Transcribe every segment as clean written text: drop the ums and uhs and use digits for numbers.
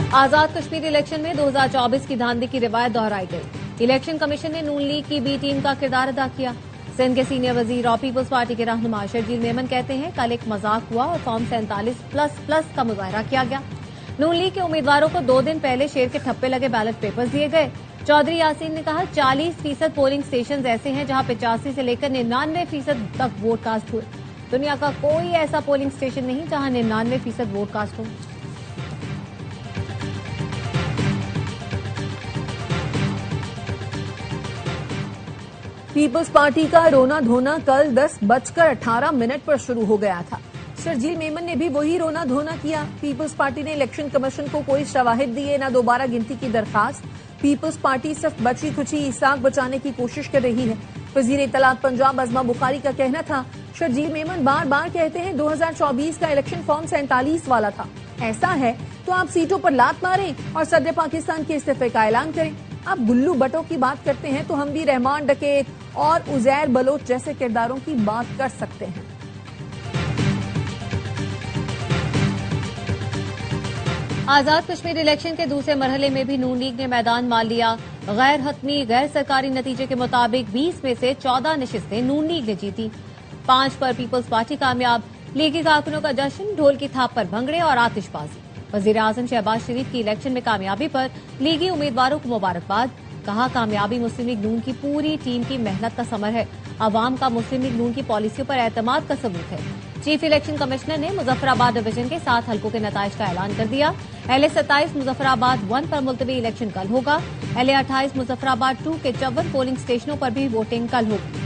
आजाद Kashmir election में 2024 की धांधली की रिवायत दोहराई गई। इलेक्शन कमीशन ने नून लीग की बी टीम का किरदार अदा किया। सिंध के सीनियर वजीर और पीपल्स पार्टी के रहनुमा शर्जील मेमन कहते हैं कल एक मजाक हुआ और फॉर्म 47++ का मुजाहरा किया गया। नून लीग के उम्मीदवारों को 2 दिन पहले शेर के ठप्पे लगे बैलेट पेपर्स दिए गए। चौधरी यासीन ने कहा 40% पोलिंग स्टेशन ऐसे हैं जहां 85 से लेकर 99% तक वोट कास्ट हुए। दुनिया का कोई ऐसा पोलिंग स्टेशन नहीं जहां 99% वोट कास्ट हो। पीपल्स पार्टी का रोना धोना कल 10:18 पर शुरू हो गया था। शर्जील मेमन ने भी वही रोना धोना किया। पीपल्स पार्टी ने इलेक्शन कमीशन को कोई शवाहिद दिए न दोबारा गिनती की दरखास्त। पीपल्स पार्टी सिर्फ बची खुची साख बचाने की कोशिश कर रही है। वजीर इत्तलात पंजाब अजमा बुखारी का कहना था शर्जील मेमन बार बार कहते हैं 2024 का इलेक्शन फॉर्म 47 वाला था। ऐसा है तो आप सीटों पर लात मारें और सदर पाकिस्तान के इस्तीफे का ऐलान करें। आप गुल्लू बटों की बात करते हैं तो हम भी रहमान डकैत और उजैर बलोच जैसे किरदारों की बात कर सकते हैं। आजाद कश्मीर इलेक्शन के दूसरे मरहले में भी नून लीग ने मैदान मार लिया। गैर हतमी गैर सरकारी नतीजे के मुताबिक 20 में से 14 नशिस्तें नून लीग ने जीती। 5 पर पीपल्स पार्टी कामयाब। लीगी कारकुनों का जश्न, ढोल की थाप पर भंगड़े और आतिशबाजी। वजीर आजम शहबाज शरीफ की इलेक्शन में कामयाबी पर लीगी उम्मीदवारों को मुबारकबाद। कहा कामयाबी मुस्लिम लीग नून की पूरी टीम की मेहनत का समर है। अवाम का मुस्लिम लीग नून की पॉलिसियों पर एतमाद का सबूत है। चीफ इलेक्शन कमिश्नर ने मुजफ्फराबाद डिवीजन के 7 हलकों के नताइज का ऐलान कर दिया। LA 27 मुजफ्फराबाद 1 पर मुलतवी इलेक्शन कल होगा। LA 28 मुजफ्फराबाद 2 के 54 पोलिंग स्टेशनों पर भी वोटिंग कल होगी।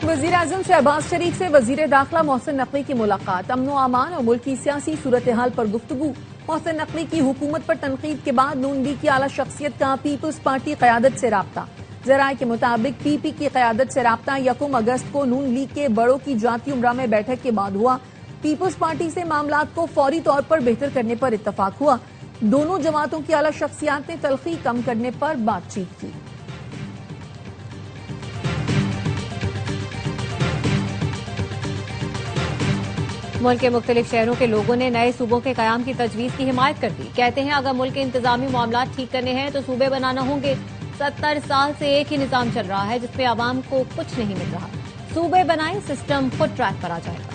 वजीर आजम शहबाज शरीफ से वजीर दाखिला मोहसिन नकवी की मुलाकात। अमनो अमान और मुल्क की सियासी सूरत हाल पर गुफ्तगू। मोहसिन नकवी की हुकूमत पर तनकीद के बाद नून लीग की आला शख्सियत का पीपल्स पार्टी क़यादत से राब्ता। जराये के मुताबिक PP की क़यादत से राब्ता 1 अगस्त को नून लीग के बड़ों की जाती उमरा में बैठक के बाद हुआ। पीपल्स पार्टी से मामलात को फौरी तौर पर बेहतर करने पर इत्तफाक हुआ। दोनों जमातों की आला शख्सियात ने तलखी कम करने पर बातचीत की। मुल्क के मुख्तलिफ शहरों के लोगों ने नए सूबों के कयाम की तजवीज की हिमायत कर दी। कहते हैं अगर मुल्क के इंतजामी मामला ठीक करने हैं तो सूबे बनाना होंगे। 70 साल से एक ही निजाम चल रहा है जिसपे आवाम को कुछ नहीं मिल रहा। सूबे बनाएं, सिस्टम खुद ट्रैक पर आ जाएगा।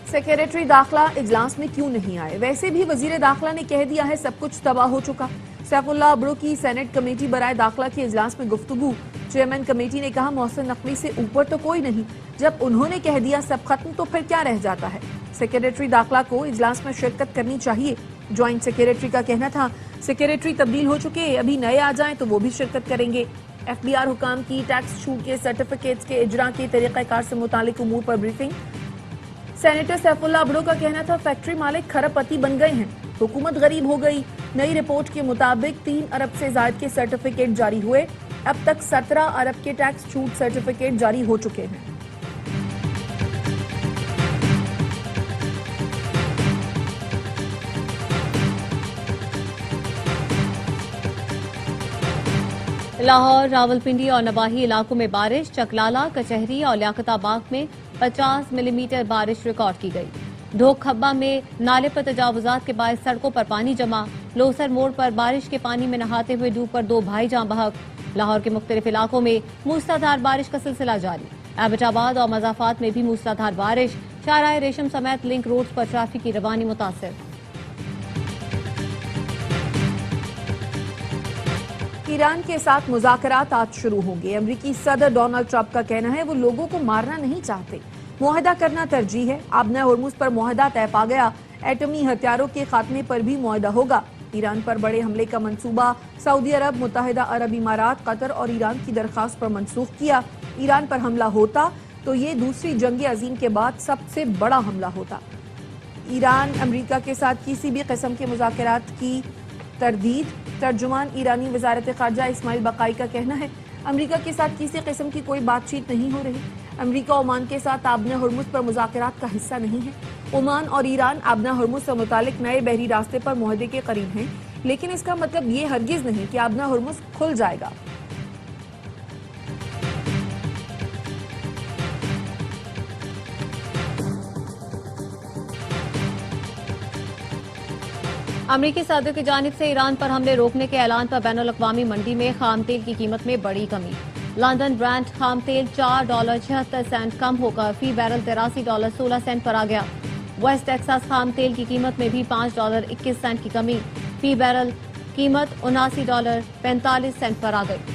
सेक्रेटरी दाखिला इजलास में क्यों नहीं आए? वैसे भी वजीर दाखिला ने कह दिया है सब कुछ तबाह हो चुका। सैफुल्लाह अबड़ो की सेनेट कमेटी बराए दाखिला के इजलास में गुफ्तगू। चेयरमैन कमेटी ने कहा मोहसिन नकवी से ऊपर तो कोई नहीं। जब उन्होंने कह दिया सब खत्म तो फिर क्या रह जाता है? सेक्रेटरी दाखिला को इजलास में शिरकत करनी चाहिए। ज्वाइंट सेक्रेटरी का कहना था सेक्रेटरी तब्दील हो चुके, अभी नए आ जाएं तो वो भी शिरकत करेंगे। FBR हुकाम की टैक्स छूट के सर्टिफिकेट्स के इजरा के तरीक़ाकार से मुतालिक उमूर पर ब्रीफिंग। सेनेटर सैफुल्लाह अबड़ो का कहना था फैक्ट्री मालिक खरबपति बन गए हैं, हुकूमत गरीब हो गई। नई रिपोर्ट के मुताबिक 3 अरब से ज्यादा के सर्टिफिकेट जारी हुए। अब तक 17 अरब के टैक्स छूट सर्टिफिकेट जारी हो चुके हैं। लाहौर, रावलपिंडी और नवाही इलाकों में बारिश। चकलाला, कचहरी और लियाकताबाद में 50 मिलीमीटर बारिश रिकॉर्ड की गई। ढोक खब्बा में नाले पर तजावुजात के बाद सड़कों पर पानी जमा। लोसर मोड़ पर बारिश के पानी में नहाते हुए डूबकर 2 भाई जान बहक। लाहौर के मुख्तलिफ इलाकों में मूसलाधार बारिश का सिलसिला जारी। एबटाबाद और मजाफात में भी मूसलाधार बारिश। शाहराह रेशम समेत लिंक रोड पर ट्रैफिक की रवानी मुतासिर। ईरान के साथ मुज़ाकरात आज शुरू होंगे। अमरीकी सदर डोनाल्ड ट्रंप का कहना है वो लोगों को मारना नहीं चाहते, मुआहदा करना तरजीह है। आबना होर्मुज पर मुआहदा तय पा गया। एटमी हथियारों के खात्मे पर भी मुआहदा होगा। ईरान पर बड़े हमले का मंसूबा सऊदी अरब, मुत्तहिदा अरब इमारात, कतर और ईरान की दरखास्त पर मंसूख किया। ईरान पर हमला होता तो ये दूसरी जंग अजीम के बाद सबसे बड़ा हमला होता। ईरान अमरीका के साथ किसी भी किस्म के मुज़ाकरात की तरदीद। तर्जुमान ईरानी वजारत ख़ारजा इस्माइल बकाई का कहना है अमरीका के साथ किसी किस्म की कोई बातचीत नहीं हो रही। امریکہ ओमान के साथ आबना हर्मुज पर मुज़ाकरात का हिस्सा नहीं है। ओमान और ईरान आबना हर्मुज से मुतालिक नए बहरी रास्ते पर मुआहदे के करीब हैं, लेकिन इसका मतलब ये हरगिज नहीं कि आबना हर्मुज खुल जाएगा। अमरीकी सदर की जानिब से ईरान पर हमले रोकने के ऐलान पर बैनुल अक़वामी मंडी में खाम तेल की कीमत में बड़ी कमी। लंदन ब्रांड खाम तेल $4.76 कम होकर फी बैरल $83.16 पर आ गया। वेस्ट टेक्सास खाम तेल की कीमत में भी $5.21 की कमी, फी बैरल कीमत $79.45 पर आ गई।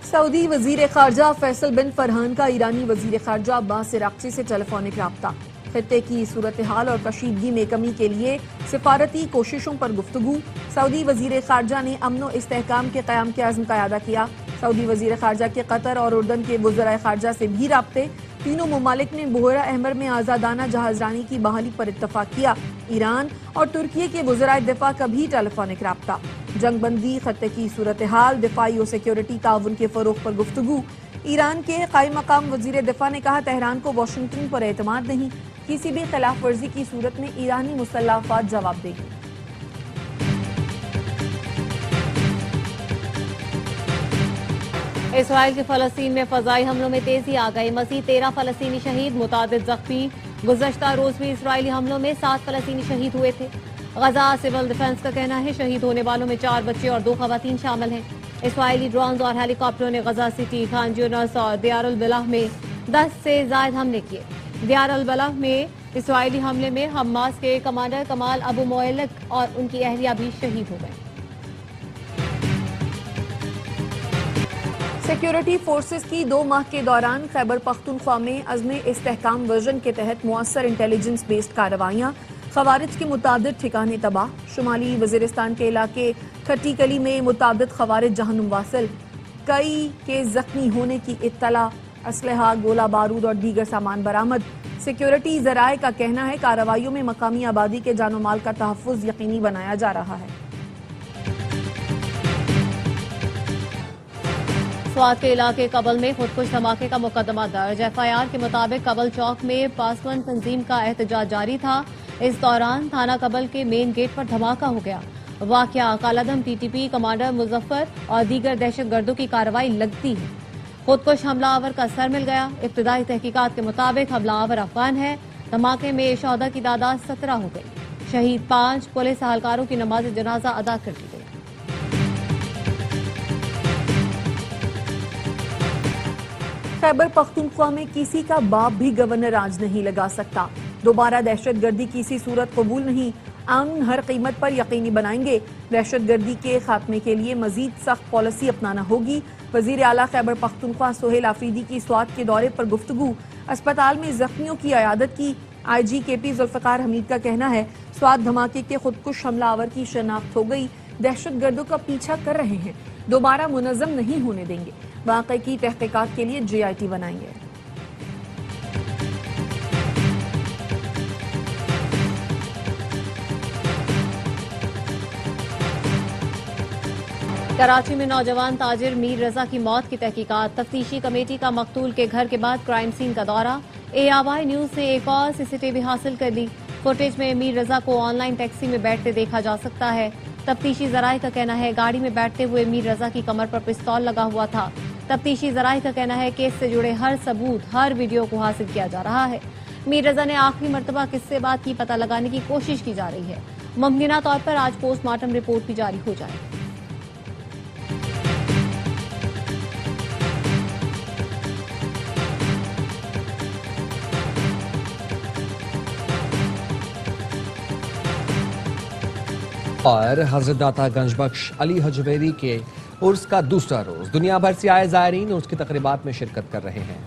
सऊदी वजीर खारजा फैसल बिन फरहान का ईरानी वजीर खारजा अब्बास इराक्ची से टेलीफोनिक राब्ता। खित्ते की सूरत हाल और कशीदगी में कमी के लिए सिफारती कोशिशों पर गुफ्तगू। सऊदी वजीर खारजा ने अमन और इस्तेहकाम के क़याम के अज़्म का इआदा किया। सऊदी वजीर खारजा के कतर और उर्दन के वज़राए खारजा से भी राब्ते। तीनों ममालिक ने बुहरा अहमर में आज़ादाना जहाजरानी की बहाली पर इत्तफाक किया। ईरान और तुर्की के वज़राए दिफा का भी टेलीफोनिक राब्ता। जंग बंदी, खत्ते की सूरत हाल, दिफाई और सिक्योरिटी ताउन के फरोग पर गुफ्तगू। ईरान के कायम मकाम वजीर दिफा ने कहा, तेहरान को वाशिंगटन पर एतमाद नहीं, किसी भी खिलाफ वर्जी की सूरत में ईरानी मुसल्लह अफ़वाज जवाब देगी। इसराइल के फलस्तीन में फजाई हमलों में तेजी आ गई। मज़ीद 13 फलस्तीनी शहीद, मुतादिद जख्मी। गुज़श्ता रोज भी इसराइली हमलों में 7 फलस्तीनी शहीद हुए थे। गजा सिविल डिफेंस का कहना है शहीद होने वालों में 4 बच्चे और 2 खवातीन शामिल हैं। इसराइली ड्रोन्स और हेलीकॉप्टरों ने गजा सिटी, खान यूनिस और दियार अल बलाह में 10 से ज़ायद हमले किए। दियार अल बलाह में इसराइली हमले में हमास के कमांडर कमाल अबू मोएलक और उनकी अहलिया भी शहीद हो गए। सिक्योरिटी फोर्सेस की 2 माह के दौरान खैबर पख्तूनख्वा में अज़्म इस्तेहकाम वर्जन के तहत मुअस्सर इंटेलिजेंस बेस्ड कार्रवाइयाँ। खवारिज के मुतादिद ठिकाने तबाह। शुमाली वजीरिस्तान के इलाके खट्टी कली में मुतादिद खवारिज जहन्नुम वासिल। कई के जख्मी होने की इत्तला। असलहा, गोला बारूद और दीगर सामान बरामद। सिक्योरिटी ज़राए का कहना है कार्रवाइयों में मकामी आबादी के जानो माल का तहफ़्फ़ुज़ यकीनी बनाया जा रहा है। स्वात के इलाके कबल में खुदकुश धमाके का मुकदमा दर्ज। एफआईआर के मुताबिक कबल चौक में पासवन तंजीम का एहतजाज जारी था। इस दौरान थाना कबल के मेन गेट पर धमाका हो गया। वाकया कालादम टीटीपी कमांडर मुजफ्फर और दीगर दहशतगर्दों की कार्रवाई लगती है। खुदकुश हमलावर का सर मिल गया। इब्तिदाई तहकीकात के मुताबिक हमलावर अफगान है। धमाके में शहदा की तादाद 17 हो गई। शहीद 5 पुलिस एहलकारों की नमाज जनाजा अदा कर दी गई। खैबर पख्तूनख्वा में किसी का बाप भी गवर्नर राज नहीं लगा सकता। दोबारा दहशतगर्दी किसी सूरत कबूल नहीं। अमन हर कीमत पर यकीनी बनाएंगे। दहशतगर्दी के खात्मे के लिए मजीद सख्त पॉलिसी अपनाना होगी। वजीर आला खैबर पख्तूनख्वा सोहेल आफरीदी की स्वात के दौरे पर गुफ्तगू। अस्पताल में जख्मियों की अयादत की। IG KP जुल्फकार हमीद का कहना है स्वात धमाके के खुदकुश हमलावर की शनाख्त हो गई। दहशतगर्दों का पीछा कर रहे हैं, दोबारा मुनज़्ज़म नहीं होने देंगे। वाक़े की तहकीकात के लिए JIT बनाएंगे। कराची में नौजवान ताजिर मीर रजा की मौत की तहकीकात। तफ्तीशी कमेटी का मकतूल के घर के बाद क्राइम सीन का दौरा। ARY न्यूज ने एक और CCTV हासिल कर ली। फुटेज में मीर रजा को ऑनलाइन टैक्सी में बैठते देखा जा सकता है। तफ्तीशी जराये का कहना है गाड़ी में बैठते हुए मीर रजा की कमर पर पिस्तौल लगा हुआ था। तफ्तीशी जराये का कहना है केस से जुड़े हर सबूत, हर वीडियो को हासिल किया जा रहा है। मीर रजा ने आखिरी मरतबा किससे बात की पता लगाने की कोशिश की जा रही है। मुमकिना तौर पर आज पोस्टमार्टम रिपोर्ट भी जारी हो जाएगी। और हजरत दाता गंजबख्श अली हजवेरी के उर्स का दूसरा रोज दुनिया भर से आए ज़ायरीन उर्स की तकरीबात में शिरकत कर रहे हैं।